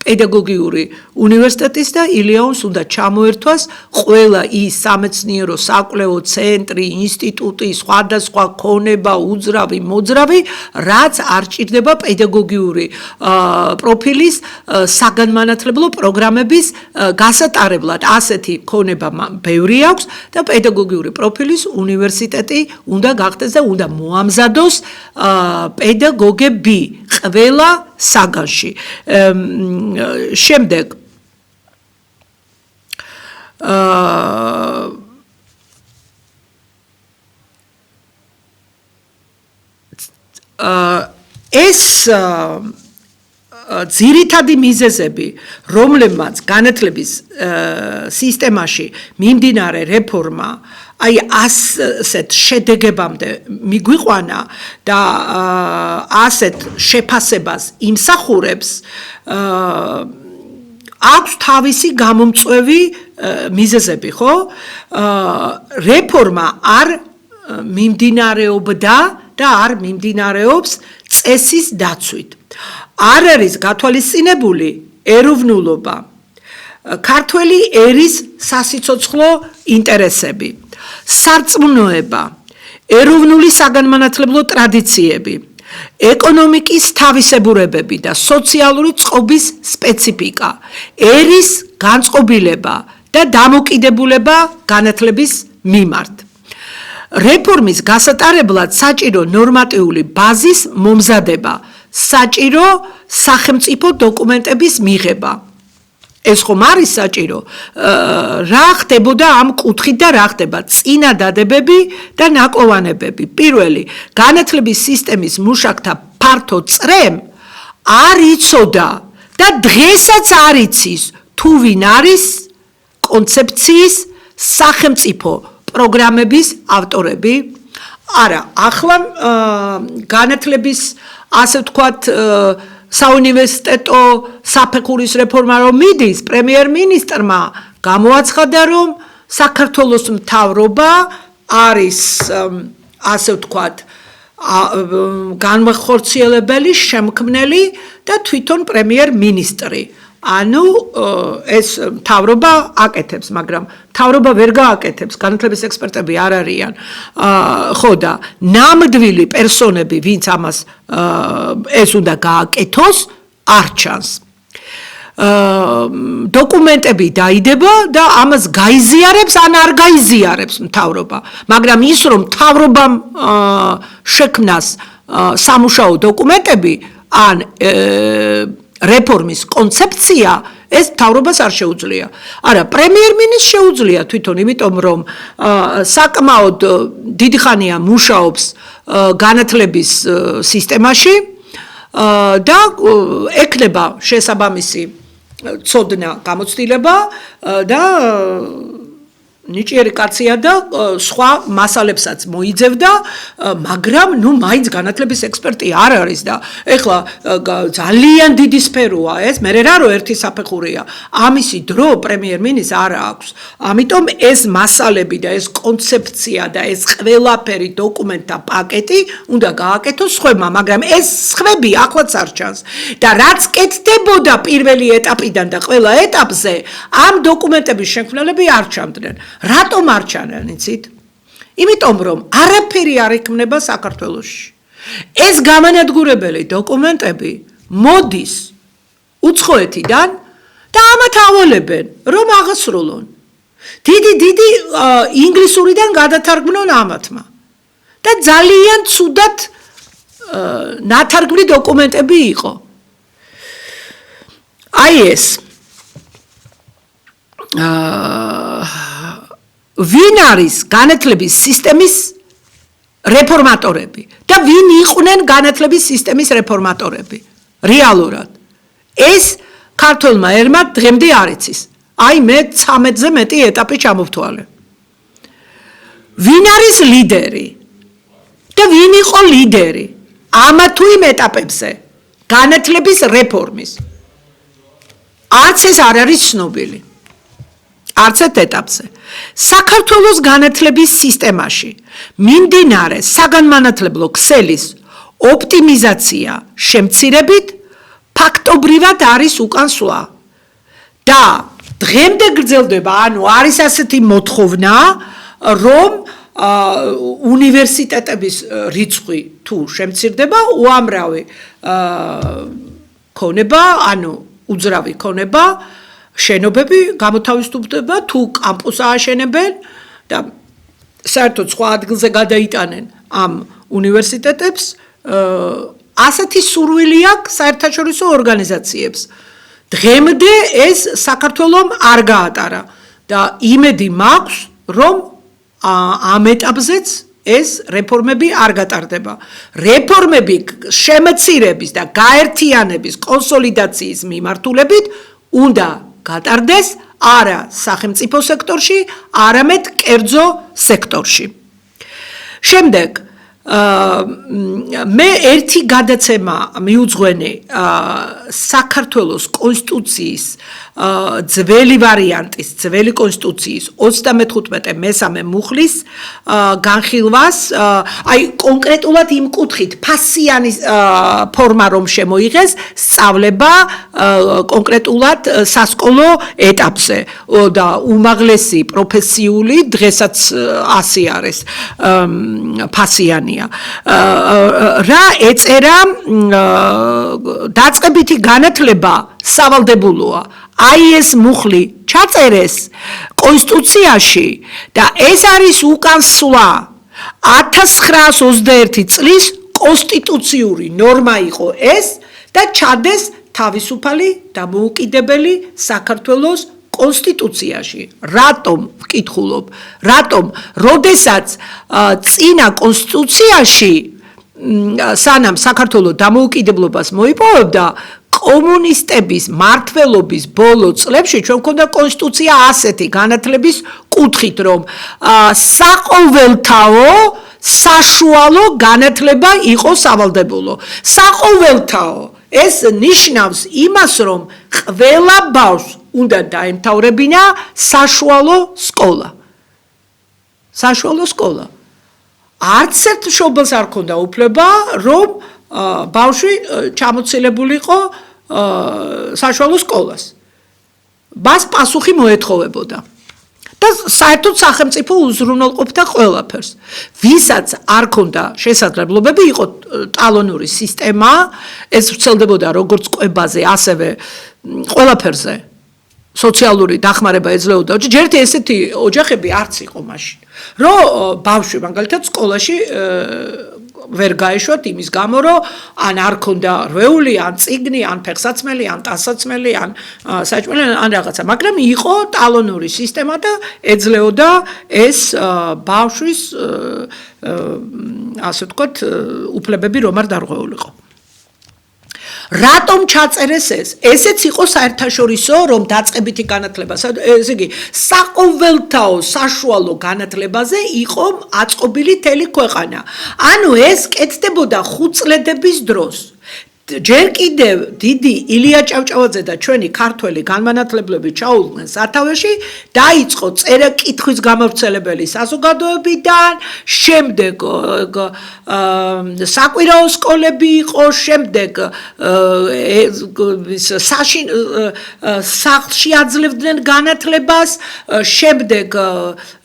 პედაგოგიური უნივერსიტეტის და ილიაონს უნდა ჩამოერთვას ყველა ის სამეცნიერო საკვლევო ცენტრი, ინსტიტუტი, სხვადასხვა ქონება, უძრავი, მოძრავი, რაც არ ჭირდება პედაგოგიური პროფილის საგანმანათლებლო პროგრამების გასატარებლად. ასეთი ქონება ბევრი აქვს და პედაგოგიური პროფილის უნივერსიტეტი უნდა გახდეს და უნდა მოამზადოს პედაგოგები ყველა საგანში. შემდეგ ეს ძირითადი მიზეზები, რომლებმაც განათლების სისტემაში მიმდინარე რეფორმა აი ასეთ შედეგებამდე მიგვიყვანა და ასეთ შეფასებას იმსახურებს, აქვს თავისი გამომწვევი მიზეზები, ხო? რეფორმა არ მიმდინარეობდა და არ მიმდინარეობს წესის დაცვით. არ არის გათვალისწინებული ეროვნულობა, ქართველი ერის სასიცოცხლო ინტერესები, სარწმუნოება, ეროვნული საგანმანათლებლო ტრადიციები, ეკონომიკის თავისებურებები და სოციალური წყობის სპეციფიკა, ერის განწყობილება და დამოკიდებულება განათლების მიმართ. რეფორმის გასატარებლად საჭირო ნორმატიული ბაზის მომზადება, საჭირო სახელმწიფო დოკუმენტების მიღება. ეს ხომ არის საჭირო? რა ხდებოდა ამ კუთხით და რა ხდება? წინადადებები და ნაკლოვანებები. პირველი, განათლების სისტემის მუშაკთა ფართო წრემ არ იცოდა და დღესაც არ იცის თუ ვინ არის კონცეფციის სახელმწიფო პროგრამების ავტორები. არა, ახლა განათლების ასე ვთქვათ საუნივერსიტეტო საფეხურის რეფორმა რომ მიდის, პრემიერ-მინისტრმა გამოაცხადა, რომ საქართველოს მთავრობა არის ასე ვთქვათ განმახორციელებელი, შემქმნელი და თვითონ პრემიერ-მინისტრი. ანუ ეს მთავრობა აკეთებს, მაგრამ მთავრობა ვერ გააკეთებს, განათლების ექსპერტები არ არიან. ხო და ნამდვილი პერსონები, ვინც ამას ეს უნდა გააკეთოს, არ ჩანს. დოკუმენტები დაიდება და ამას გაიზიარებს ან არ გაიზიარებს მთავრობა, მაგრამ ის რომ მთავრობამ შექმნას სამუშაო დოკუმენტები ან რეფორმის კონცეფცია ეს მთავრობას არ შეუძლია. არა, პრემიერ-მინისტრს შეუძლია თვითონ, იმიტომ რომ საკმაოდ დიდი ხანია მუშაობს განათლების სისტემაში და ექნება შესაბამისი ცოდნა გამოცდილება და ნიჭიერი კაცია და სხვა მასალებსაც მოიძებდა, მაგრამ მაინც განათლების ექსპერტი არ არის და ეხლა ძალიან დიდი სფეროა ეს, მე რა რო ერთი საფეხურია. ამისი დრო პრემიერ-მინისტრს არ აქვს. ამიტომ ეს მასალები და ეს კონცეფცია და ეს ყველაფერი დოკუმენტთა პაკეტი უნდა გააკეთოს სხვებმა, მაგრამ ეს სხვები ახლაც არ ჩანს. და რაც კეთდებოდა პირველი ეტაპიდან და ყველა ეტაპზე, ამ დოკუმენტების შემქმნელები არ ჩამდნენ. რატომ არ ჩანენ, იცით? იმიტომ რომ არაფერი არ იქმნება საქართველოში. ეს გამანადგურებელი დოკუმენტები მოდის უცხოეთიდან და ამათ ავალებენ, რომ აღასრულონ. დიდი ინგლისურიდან გადათარგმნონ ამათმა. და ძალიან ცუდად ნათარგმნი დოკუმენტები იყო. აი ეს ვინ არის განათლების სისტემის რეფორმატორები და ვინ იყვნენ განათლების სისტემის რეფორმატორები რეალურად ეს ქართველმა ერმა დღემდე არ იცის აი მე 13-ზე მეტი ეტაპი ჩამოვთვალე ვინ არის ლიდერი და ვინ იყო ლიდერი ამა თუ იმ ეტაპებზე განათლების რეფორმის არც ეს არ არის ცნობილი არც ერთ ეტაპზე საქართველოს განათლების სისტემაში მიმდინარე საგანმანათლებლო ქსელის ოპტიმიზაცია შემცირებით ფაქტობრივად არის უკან სვლა და დღემდე გრძელდება ანუ არის ასეთი მოთხოვნა რომ უნივერსიტეტების რიცხვი თუ შემცირდება უამრავი ქონება ანუ უძრავი ქონება შენობები გამოთავისუფლდება თუ კამპუს ააშენებენ და საერთოდ სხვა ადგილზე გადაიტანენ ამ უნივერსიტეტებს ასეთი სურვილი აქვს საერთაშორისო ორგანიზაციებს დღემდე ეს საქართველომ არ გაატარა და იმედი მაქვს რომ ამ ეტაპზეც ეს რეფორმები არ გატარდება რეფორმები შემცირების და გაერთიანების კონსოლიდაციის მიმართულებით უნდა გატარდეს არა სახელმწიფო სექტორში, არამედ კერძო სექტორში. შემდეგ მე ერთი გადაცემა მიუძღვენე საქართველოს კონსტიტუციის ძველი ვარიანტის, ძველი კონსტიტუციის 35 მესამე მუხლის განხილვას, აი კონკრეტულად იმ კუთხით ფასიანი ფორმა რომ შემოიღეს, სწავლება კონკრეტულად სასკოლო ეტაპზე და უმაღლესი პროფესიული დღესაც ასე არის ფასიანი რა ეწერა დაწყებითი განათლება სავალდებულოა აი ეს მუხლი ჩაწერეს კონსტიტუციაში და ეს არის უკან სვლა 1921 წლის კონსტიტუციური ნორმა იყო ეს და ჩადეს თავისუფალი დამოუკიდებელი საქართველოს კონსტიტუციაში რატომ ვკითხულობ რატომ როდესაც წინა კონსტიტუციაში სანამ საქართველოს დამოუკიდებლობას მოიპოვებდა კომუნისტების მმართველობის ბოლო წლებში ჩვენ გვქონდა კონსტიტუცია ასეთი განათლების კუთხით რომ საყოველთაო საშუალო განათლება იყო სავალდებულო საყოველთაო ეს ნიშნავს იმას რომ ყველა ბავშვს უნდა დაემთავრებინა საშუალო სკოლა. არც ერთ მშობელს არ ქონდა უფლება, რომ ბავშვი ჩამოცილებულიყო საშუალო სკოლას. მას პასუხი მოეთხოვებოდა. და საერთოდ სახელმწიფო უზრუნველყოფდა ყველაფერს. ვისაც არ ქონდა შესაძლებლობები, იყო ტალონური სისტემა, ეს ვრცელდებოდა როგორც კვებაზე, ასევე ყველაფერზე. სოციალური დახმარება ეძლეოდა. ჯერტი ესეთი ოჯახები არც იყო მაშინ. რომ ბავშვი მაგალითად სკოლაში ვერ გაეშვათ იმის გამო, რომ ან არ ქონდა რვეული, ან წიგნი, ან ფეხსაცმელი, ან ტანსაცმელი, ან საჭმელი, ან რაღაცა, მაგრამ იყო ტალონური სისტემა და ეძლეოდა ეს ბავშვის ასე ვთქვათ, უფლებები რომ არ დარღვეულიყო. რატომ ჩაწერეს ეს? ესეც იყო საერთაშორისო, რომ დაწყებითი განათლება, ესე იგი, საყოველთაო საშუალო განათლებაზე იყო აწყობილი მთელი ქვეყანა. ანუ ეს კეთდებოდა 5 წლედების დროს. ჯერ კიდევ დიდი ილია ჭავჭავაძე და ჩვენი ქართველი განმანათლებლები ჩაუდგნენ სათავეში, დაიწყო წერა-კითხვის გამავრცელებელი საზოგადოებიდან, შემდეგ საკვირაო სკოლები იყო, შემდეგ სახლში აძლევდნენ განათლებას, შემდეგ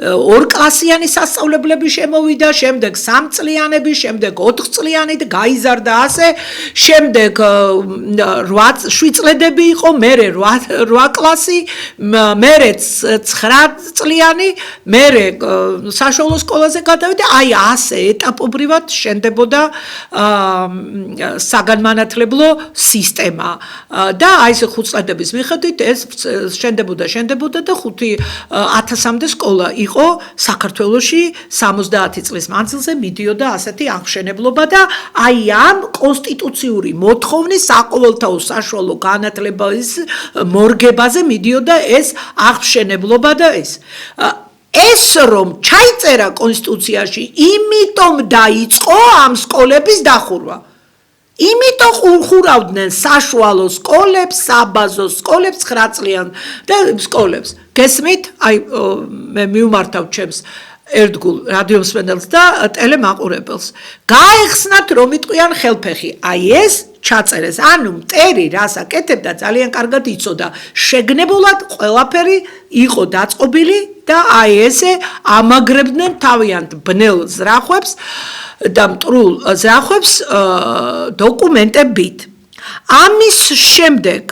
ორკლასიანი სასწავლებლები შემოვიდა, შემდეგ 3 წლიანები, შემდეგ 4 წლიანი და გაიზარდა ასე, შემდეგ 7 წლედები იყო, მერე 8 კლასი, მერე 9 წლიანი, მერე საშუალო სკოლაზე გადავიდა, აი ასე ეტაპობრივად შენდებოდა საგანმანათლებლო სისტემა და აი ეს 5 წლედების მიხედვით ეს შენდებოდა და 5000-მდე სკოლა იყო საქართველოში 70 წლის მანძილზე მიდიოდა ასეთი აღმშენებლობა და აი ამ კონსტიტუციური მოთხოვნის საყოველთაო საშუალო განათლების მორგებაზე მიდიოდა ეს აღმშენებლობა და ეს რომ ჩაიწერა კონსტიტუციაში, იმიტომ დაიწყო ამ სკოლების დახურვა. იმიტომ ხურავდნენ საშუალო სკოლებს, საბაზო სკოლებს, 9 წლიან და სკოლებს. გესმით? აი მე მივმართავ ჩემს ერთგულ რადიომსმენელს და ტელემაყურებელს. გაეხსნათ რომ იტყვიან ხელფეხი. აი ეს ჩაწერეს. ანუ მტერი რას აკეთებდა ძალიან კარგად იცოდა. შეგნებულად ყველაფერი იყო დაწყობილი და აი ესე ამაგრებდნენ თავიანთ ბნელ ზრახვებს და მტრულ ზრახვებს დოკუმენტებით. ამის შემდეგ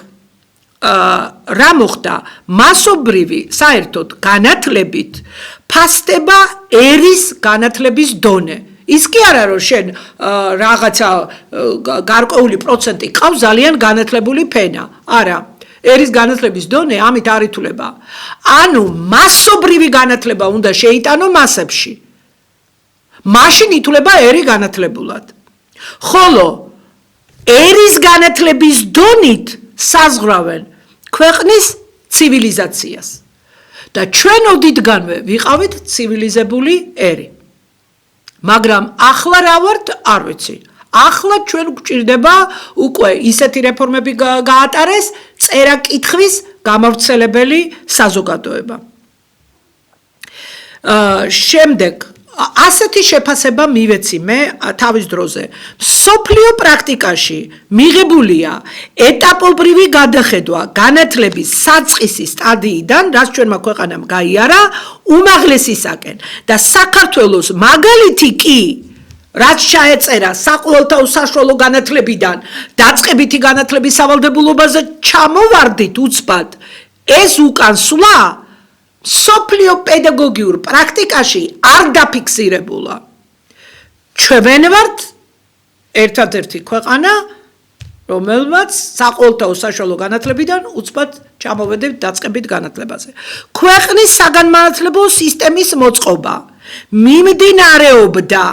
რა მოხდა? მასობრივი საერთოდ განათლებით ფასდება ერის განათლების დონე. ის კი არა რომ შენ რაღაცა გარკვეული პროცენტი ყავს ძალიან განათლებული ფენა. არა. ერის განათლების დონე ამით არ ითვლება. ანუ მასობრივი განათლება უნდა შეიტანო მასებში. მაშინ ითვლება ერი განათლებულად. ხოლო ერის განათლების დონით საზღვრავენ ქვეყნის ცივილიზაციას. და ჩვენ ოდითგანვე ვიყავით ცივილიზებული ერი. მაგრამ ახლა რა ვართ, არ ვიცი. ახლა ჩვენ გვჭირდება უკვე ისეთი რეფორმები გაატარეს, წერა-კითხვის გამავრცელებელი საზოგადოება. შემდეგ ასეთი შეფასება მივეცი მე თავის დროზე. სოფლიო პრაქტიკაში მიღებულია ეტაპობრივი გადახედვა განათლების საწყისი სტადიიდან, რაც ჩვენმა ქვეყანამ გაიარა, უმაღლესისაკენ და საქართველოს მაგალითი კი რაც ჩაეწერა საყოველთაო საშუალო განათლებიდან დაწყებითი განათლების სავალდებულობაზე ჩამოვარდით უცბად, ეს უკან სვლა სოფლიო პედაგოგიურ პრაქტიკაში არ დაფიქსირებულა. ჩვენ ვართ ერთადერთი ქვეყანა, რომელმაც საყოველთაო საშუალო განათლებიდან უცბად ჩამოვედით დაწყებით განათლებაზე. ქვეყნის საგანმანათლებლო სისტემის მოწყობა მიმდინარეობდა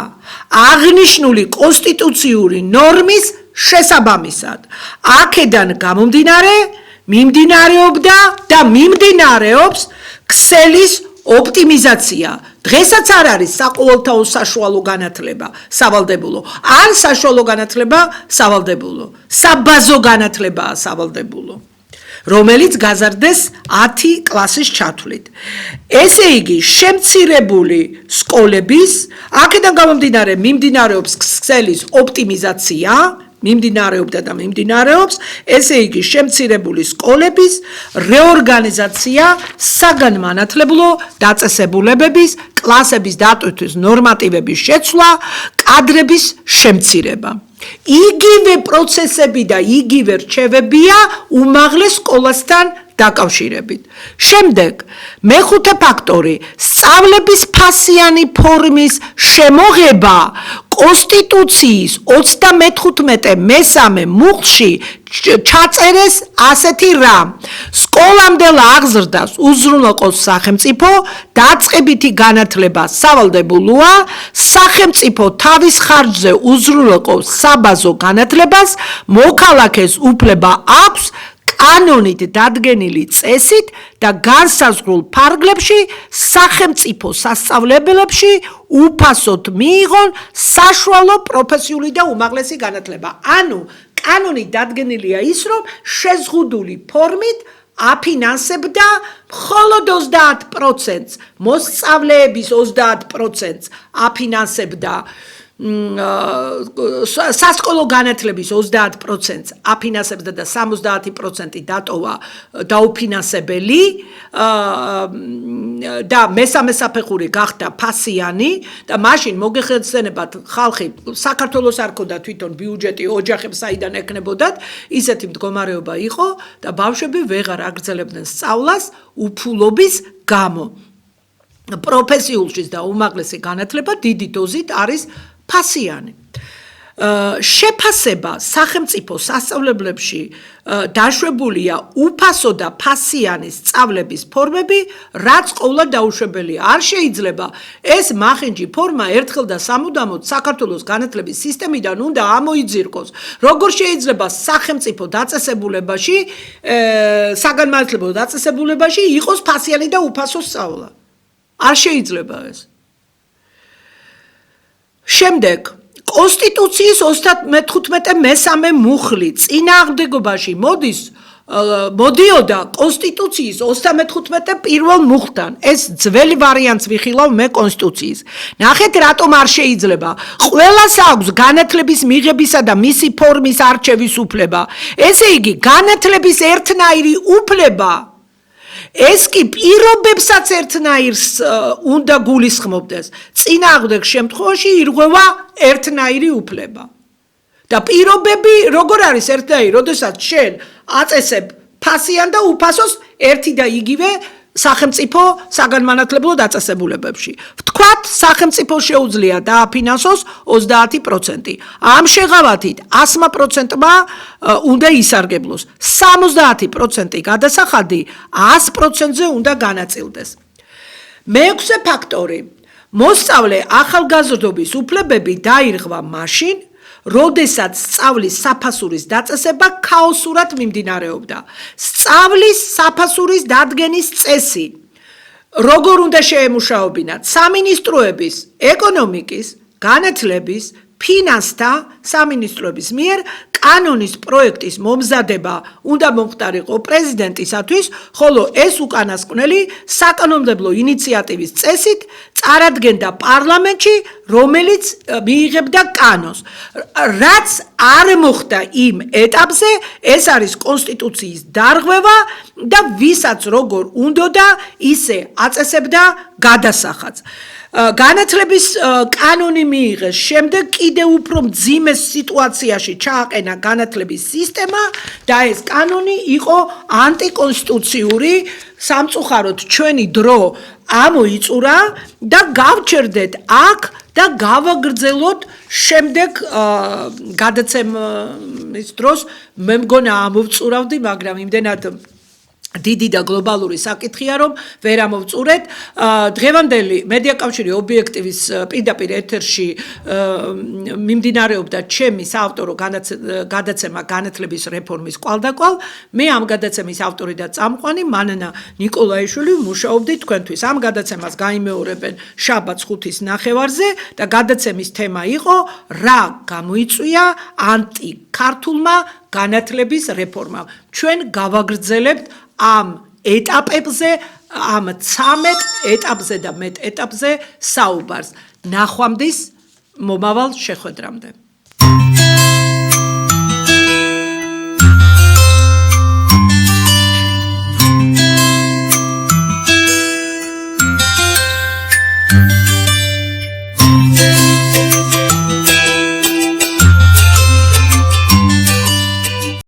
აღნიშნული კონსტიტუციური ნორმის შესაბამისად. აქედან გამომდინარე მიმდინარეობდა და მიმდინარეობს ქსელის ოპტიმიზაცია. დღესაც არ არის საყოველთაო საშუალო განათლება სავალდებულო. არ საშუალო განათლება სავალდებულო. საბაზო განათლებაა სავალდებულო. რომელიც გაზარდეს 10 კლასის ჩათვლით. ესე იგი, შემცირებული სკოლების, აქედან გამომდინარე მიმდინარეობს ქსელის ოპტიმიზაცია, მიმდინარეობდა და მიმდინარეობს, ესე იგი, შემცირებული სკოლების რეორგანიზაცია, საგანმანათლებლო დაწესებულებების, კლასების დატვირთვის ნორმატივების შეცვლა, კადრების შემცირება. იგივე პროცესები და იგივე რჩევებია უმაღლეს სკოლასთან დაკავშირებით. შემდეგ, მეხუთე ფაქტორი, სწავლების ფასიანი ფორმის შემოღება კონსტიტუციის 35 მესამე მუხლში ჩაწერეს ასეთი რამ. სკოლამდელ აღზრდას უზრუნველყოფს სახელმწიფო, დაწყებითი განათლება სავალდებულოა, სახელმწიფო თავის ხარჯზე უზრუნველყოფს საბაზო განათლებას, მოქალაქეს უფლება აქვს კანონით დადგენილი წესით და განსაზღვრულ ფარგლებში სახელმწიფო სასწავლებლებში უფასოდ მიიღონ საშუალო პროფესიული და უმაღლესი განათლება. ანუ კანონით დადგენილია ის, რომ შეზღუდული ფორმით აფინანსებდა მხოლოდ 30%, მოსწავლეების 30% აფინანსებდა სასკოლო განათლების 30% აფინანსებდა და 70% დატოვა დაუფინანსებელი და მესამე საფეხური გახდა ფასიანი და მაშინ მოგეხსენებათ ხალხი საქართველოს არ ქონდა თვითონ ბიუჯეტი ოჯახებს საიდან ექნებოდათ ისეთი მდგომარეობა იყო და ბავშვები ვეღარ აგრძელებდნენ სწავლას უფულობის გამო პროფესიულშიც და უმაღლესი განათლება დიდი დოზით არის ფასიანი. შეფასება სახელმწიფო სასწავლებლებში დაშვებულია უფასო და ფასიანი სწავლების ფორმები, რაც ყოველდღე დაუშვებელია. არ შეიძლება ეს მახინჯი ფორმა ერთხელ და სამუდამოდ საქართველოს განათლების სისტემიდან უნდა ამოიძირკოს. როგორ შეიძლება სახელმწიფო დაწესებულებაში, საგანმანათლებლო დაწესებულებაში იყოს ფასიანი და უფასო სწავლა? არ შეიძლება ეს. შემდეგ, კონსტიტუციის 35 მესამე მუხლი წინააღმდეგობაში მოდიოდა კონსტიტუციის 35 პირველ მუხლთან. ეს ძველი ვარიანტს ვიხილავ მე კონსტიტუციის. ნახეთ, რატომ არ შეიძლება. ყველას აქვს განათლების მიღებისა და მისი ფორმის არჩევის უფლება. ესე იგი, განათლების ერთნაირი უფლება ეს კი პირობებსაც ერთნაირს უნდა გულისხმობდეს. წინააღმდეგ შემთხვევაში ირღვევა ერთნაირი უფლება. და პირობები როგორ არის ერთნაირი, როდესაც შენ აწესებ ფასიან და უფასოს ერთი და იგივე სახელმწიფო საგანმანათლებლო დაწესებულებებში. ვთქვათ, სახელმწიფო შეუძლია დააფინანსოს 30%. ამ შეღავათით 100%-მა უნდა ისარგებლოს. 70% გადასახადი 100%-ზე უნდა განაწილდეს. მეექვსე ფაქტორი. მოსწავლე ახალგაზრდობის უფლებები დაირღვა მაშინ, როდესაც სწავლის საფასურის დაწესება ქაოსურად მიმდინარეობდა. სწავლის საფასურის დადგენის წესი როგორ უნდა შეემუშაობინათ სამინისტროების, ეკონომიკის, განათლების, ფინანსთა სამინისტროების მიერ კანონის პროექტის მომზადება უნდა მომხდარიყო პრეზიდენტისათვის, ხოლო ეს უკანასკნელი საკანონმდებლო ინიციატივის წესით წარადგენდა პარლამენტში, რომელიც მიიღებდა კანონს. რაც არ მოხდა იმ ეტაპზე, ეს არის კონსტიტუციის დარღვევა და ვისაც როგორ უნდოდა, ისე აწესებდა გადასახადს. განათლების კანონი მიიღეს, შემდეგ კიდევ უფრო მძიმე სიტუაციაში ჩააყენა განათლების სისტემა და ეს კანონი იყო ანტიკონსტიტუციური, სამწუხაროდ ჩვენი დრო ამოიწურა და გავჩერდეთ აქ და გავაგრძელოთ შემდეგ გადაცემის დროს მე მგონა ამოვწურავდი, მაგრამ იმდენად დიდი და გლობალური საკითხია, რომ ვერ ამოვწურეთ. დღევანდელი მედიაკავშირი ობიექტივის პირდაპირ ეთერში მიმდინარეობდა ჩემი საავტორო გადაცემა განათლების რეფორმის კვალდაკვალ. მე ამ გადაცემის ავტორი და წამყვანი მანანა ნიკოლაიშვილი ვმუშაობდი თქვენთვის. ამ გადაცემას გაიმეორებენ შაბათს 5-ის ნახევარზე და გადაცემის თემა იყო რა გამოიწვია ანტიქართულმა განათლების რეფორმამ. ჩვენ გავაგრძელებთ ამ ეტაპებზე, ამ 13 ეტაპზე და მეტ ეტაპზე საუბარს. ნახვამდის მომავალ შეხვედრამდე.